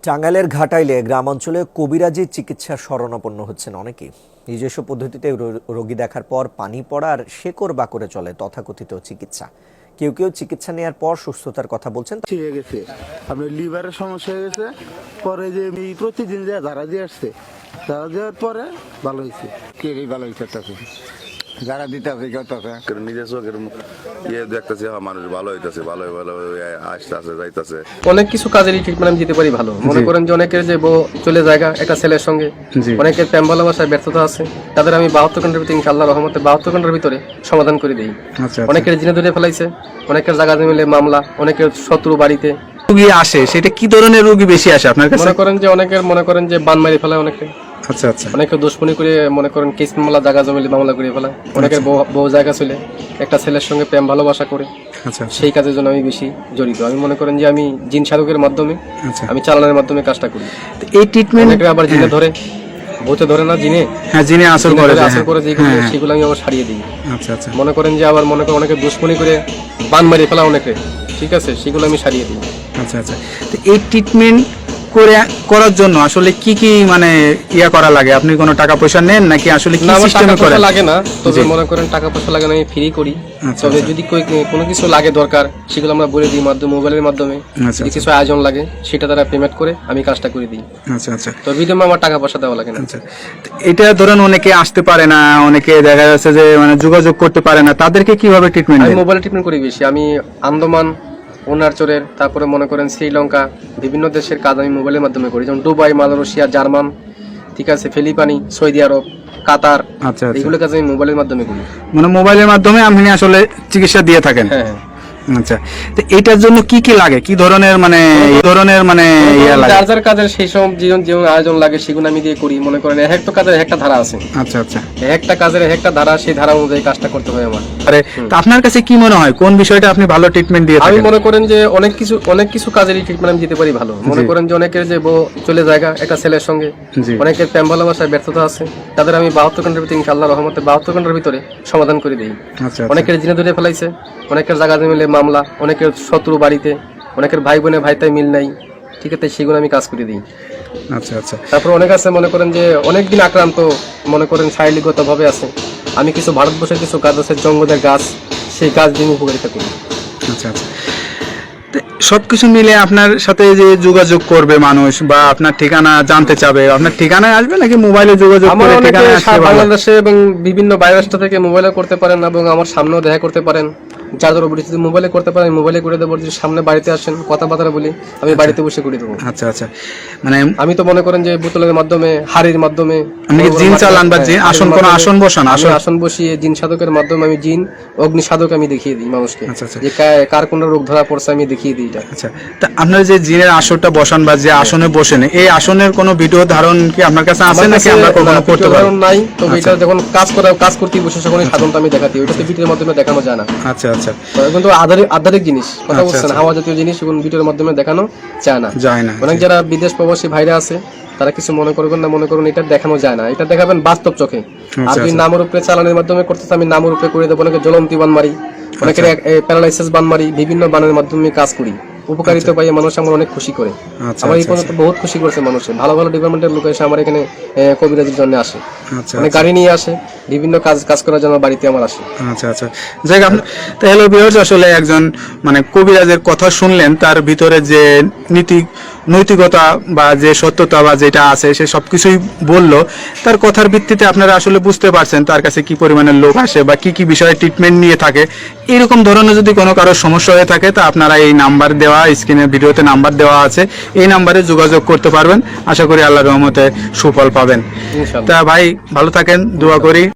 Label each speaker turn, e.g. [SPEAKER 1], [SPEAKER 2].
[SPEAKER 1] টাঙ্গাইলের ঘাটাইলে গ্রামাঞ্চলে কবিরাজি চিকিৎসার শরণাপন্ন হচ্ছেন অনেকেই। নিজস্ব পদ্ধতিতে রোগী দেখার পর পানি পড়া আর শেকড় বাকড়ে চলে তথাকথিত চিকিৎসা। কেউ কেউ চিকিৎসা নেওয়ার পর সুস্থতার কথা বলছেন।
[SPEAKER 2] হয়ে গেছে আপনার লিভারের সমস্যা হয়ে গেছে, পরে যে আমি প্রতিদিন যে ধারা দিয়ে আসছে, ধারা দেওয়ার পরে ভালো হয়েছে।
[SPEAKER 3] কে ভালো হয়েছে যারা দিতে হবে
[SPEAKER 4] নিজের চোখের ইয়ে দেখতেছি মানুষ ভালো হইতেছে, ভালো আসতেছে যাইতেছে।
[SPEAKER 5] অনেক কিছু কাজেরই ট্রিটমেন্ট আমি দিতে পারি ভালো। মনে করেন যে অনেকের যে বউ চলে জায়গা একটা ছেলের সঙ্গে, অনেকের প্রেম ভালোবাসায় ব্যর্থতা আছে, তাদের আমি 72 ঘন্টার ভিতরে ইনশাআল্লাহ রহমতে 72 ঘন্টার ভিতরে সমাধান করে দিই। অনেকের জিনে ধরে ফেলাইছে, অনেকের জায়গা মিলে মামলা, অনেকের শত্রু বাড়িতে
[SPEAKER 6] রোগী আসে, সেটা কি ধরনের রোগী বেশি আসে আপনার কাছে?
[SPEAKER 5] মনে করেন যে অনেকের যে বান মারি ফেলায়, অনেকে
[SPEAKER 6] আচ্ছা আচ্ছা
[SPEAKER 5] অনেকে দুশ্মনী করে মনে করেন কেস মামলা জায়গা জমিলে মামলা করে ফেলায়, অনেকের বউ জায়গা চলে একটা ছেলের সঙ্গে প্রেম ভালোবাসা করে।
[SPEAKER 6] আচ্ছা
[SPEAKER 5] সেই কাজের জন্য আমি বেশি জড়িত। আমি মনে করেন যে আমি জিন সাধকের মাধ্যমে, আমি চালানোর মাধ্যমে কাজটা করি।
[SPEAKER 6] এই ট্রিটমেন্ট
[SPEAKER 5] আবার জিনে ধরে, ভূতে ধরে না, জিনে
[SPEAKER 6] জিনে আসর করে
[SPEAKER 5] সেগুলো আমি আবার সারিয়ে দিই।
[SPEAKER 6] আচ্ছা আচ্ছা
[SPEAKER 5] মনে করেন যে আবার মনে করেন অনেকে দুশ্মনী করে বান মারিয়ে ফেলা অনেকে, ঠিক আছে, সেগুলো আমি সারিয়ে দিই।
[SPEAKER 6] আচ্ছা আচ্ছা তো এই ট্রিটমেন্ট করার জন্য আসলে কি কি মানে ইয়া করা লাগে? আপনি কোনো টাকা পয়সা নেন নাকি আসলে কি সিস্টেমে করেন?
[SPEAKER 5] লাগে না, তবে মনে করেন টাকা পয়সা লাগে না, আমি ফ্রি করি। তবে যদি কোনো কিছু লাগে দরকার, সেগুলো আমরা বলে দিই মোবাইলের মাধ্যমে। যদি কিছু আয়োজন লাগে সেটা তারা পেমেন্ট করে আমি কাজটা করে দিই।
[SPEAKER 6] আচ্ছা আচ্ছা
[SPEAKER 5] তো বিনিময়ে আমার টাকা পয়সা দেওয়া লাগে না।
[SPEAKER 6] আচ্ছা, এটা ধরেন অনেকে আসতে পারে না, অনেকে দেখা যাচ্ছে যে মানে যোগাযোগ করতে পারে না, তাদেরকে কিভাবে ট্রিটমেন্ট?
[SPEAKER 5] আমি মোবাইলে ট্রিটমেন্ট করি বেশি। আমি আন্দামান, অরুণাচলের, তারপরে মনে করেন শ্রীলঙ্কা, বিভিন্ন দেশের কাজ আমি মোবাইলের মাধ্যমে করি, যেমন দুবাই, মালয়েশিয়া, জার্মান, ঠিক আছে, ফিলিপাইনি, সৌদি আরব, কাতার। আচ্ছা, এগুলো কাজ আমি মোবাইলের মাধ্যমে করি।
[SPEAKER 6] মানে মোবাইলের মাধ্যমে আপনি আসলে চিকিৎসা দিয়ে থাকেন?
[SPEAKER 5] হ্যাঁ।
[SPEAKER 6] আচ্ছা, তো এটার জন্য কি কি লাগে, কি ধরনের মানে ইয়া লাগে?
[SPEAKER 5] যার কাজের সেই সব যেমন আয়োজন লাগে সেগুলো আমি দিয়ে করি। মনে করেন একটা কাজের একটা ধারা আছে।
[SPEAKER 6] আচ্ছা আচ্ছা,
[SPEAKER 5] একটা কাজের একটা ধারা, সেই ধারা অনুযায়ী কাজটা করতে হয় আমার।
[SPEAKER 6] আরে তো আপনার কাছে কি মনে হয় কোন বিষয়টা আপনি ভালো ট্রিটমেন্ট দিয়ে থাকেন?
[SPEAKER 5] আমি মনে করেন যে অনেক কিছু কাজেরই ট্রিটমেন্ট আমি দিতে পারি ভালো। মনে করেন যে অনেকের যে বউ চলে জায়গা একটা ছেলের সঙ্গে, অনেকের প্রেম ভালোবাসায় ব্যর্থতা আছে, তাদের আমি 72 ঘন্টার ভিতরে ইনশাআল্লাহ রহমতে 72 ঘন্টার ভিতরে সমাধান করে দিই। অনেকের জিনে ধরে ফেলাইছে, অনেকের জায়গা মিলে মামলা, অনেকের শত্রু বাড়িতে, অনেকের ভাই বোনে ভাইতাই মিল নাই, ঠিক আছে, সেগুলো আমি কাজ করে দিই।
[SPEAKER 6] আচ্ছা আচ্ছা,
[SPEAKER 5] তারপর অনেক আছে মনে করেন যে অনেকদিন আক্রান্ত, মনে করেন শারীরিকগত ভাবে আছে, আমি কিছু ভারতবর্ষের কিছু গাছ আছে, জঙ্গলের গাছ, সেই গাছ দিয়ে উপকারিতা করি।
[SPEAKER 6] আচ্ছা আচ্ছা, সবকিছু মিলে আপনার সাথে যে যোগাযোগ করবে মানুষ বা আপনার ঠিকানা জানতে চাবে, আপনার ঠিকানায় আসবে নাকি মোবাইলে যোগাযোগ করে?
[SPEAKER 5] বাংলাদেশে এবং বিভিন্ন বাইরের থেকে মোবাইলে করতে পারেন এবং আমার সামনেও দেখা করতে পারেন। যার ধরো যদি মোবাইলে করতে পারেন মোবাইলে করে দেবো, যদি সামনে বাড়িতে আসেন কথাবার্তা বলি, আমি বাড়িতে বসে করে দেবো।
[SPEAKER 6] আচ্ছা আচ্ছা, মানে
[SPEAKER 5] আমি তো মনে করেন যে বোতলের মাধ্যমে, হাড়ির মাধ্যমে
[SPEAKER 6] জিন চালান বা আসন কোন আসন বসান,
[SPEAKER 5] আসন বসিয়ে জিন সাধকের মাধ্যমে আমি জিন অগ্নি সাধক আমি দেখিয়ে দিই মানুষকে, যে কার কোন রোগ ধরা পড়ছে আমি দেখিয়ে দিই।
[SPEAKER 6] আচ্ছা, তা আপনার যে জিনের আসনটা বসান বা যে আসনে বসেন, এই আসনের কোনো ভিডিও ধারণ কি আপনার কাছে আছে নাকি আমরা কখনো করতে পারি?
[SPEAKER 5] নাই, তবে এটা যখন কাজ করতে বসে তখন সাধনটা আমি দেখাতে, ওইটাতে ভিডিওর মাধ্যমে দেখানো যায় না।
[SPEAKER 6] আচ্ছা আচ্ছা,
[SPEAKER 5] কিন্তু আধারিক জিনিস কথা বলছেন, হাওয়া জাতীয় জিনিস এবং ভিডিওর মাধ্যমে দেখানো যায় না। অনেক যারা বিদেশ প্রবাসী ভাইরা আছে তারা কিছু মনে করবেন না, মনে করুন এটা দেখানো যায় না, এটা দেখাবেন বাস্তব চোখে। আর যদি নামের উপরে চালানোর মাধ্যমে করতেছে, আমি নামের উপরে করে দেবো। অনেকে জ্বলন্তি বান মারি, অনেকের প্যারালাইসিস বান মারি, বিভিন্ন বানের মাধ্যমে কাজ করি, উপকারিতা পাই, মানুষ আমার অনেক খুশি করে। আমার এই পর্যন্ত বহুত খুশি করেছে মানুষ, ভালো ভালো ডিপার্টমেন্টের লোক এসে আমার এখানে কবিরাজির জন্য আসে, মানে গাড়ি নিয়ে আসে, বিভিন্ন কাজ করার জন্য বাড়িতে আমার আসে।
[SPEAKER 6] আচ্ছা আচ্ছা, যাই হোক, হ্যালো ভিউয়ার্স, আসলে একজন মানে কবিরাজের কথা শুনলেন, তার ভিতরে যে নৈতিকতা বা যে সত্যতা বা যেটা আছে সে সবকিছুই বললো। তার কথার ভিত্তিতে আপনারা আসলে বুঝতে পারছেন তার কাছে কি পরিমাণের লোক আসে বা কি কি বিষয়ে ট্রিটমেন্ট নিয়ে থাকে। এরকম ধরনের যদি কোনো কারো সমস্যা হয়ে থাকে তা আপনারা এই নাম্বার দেওয়া, স্ক্রিনের ভিডিওতে নাম্বার দেওয়া আছে, এই নাম্বারে যোগাযোগ করতে পারবেন। আশা করি আল্লাহর রহমতে সুফল পাবেন। তা ভাই ভালো থাকেন, দোয়া করি।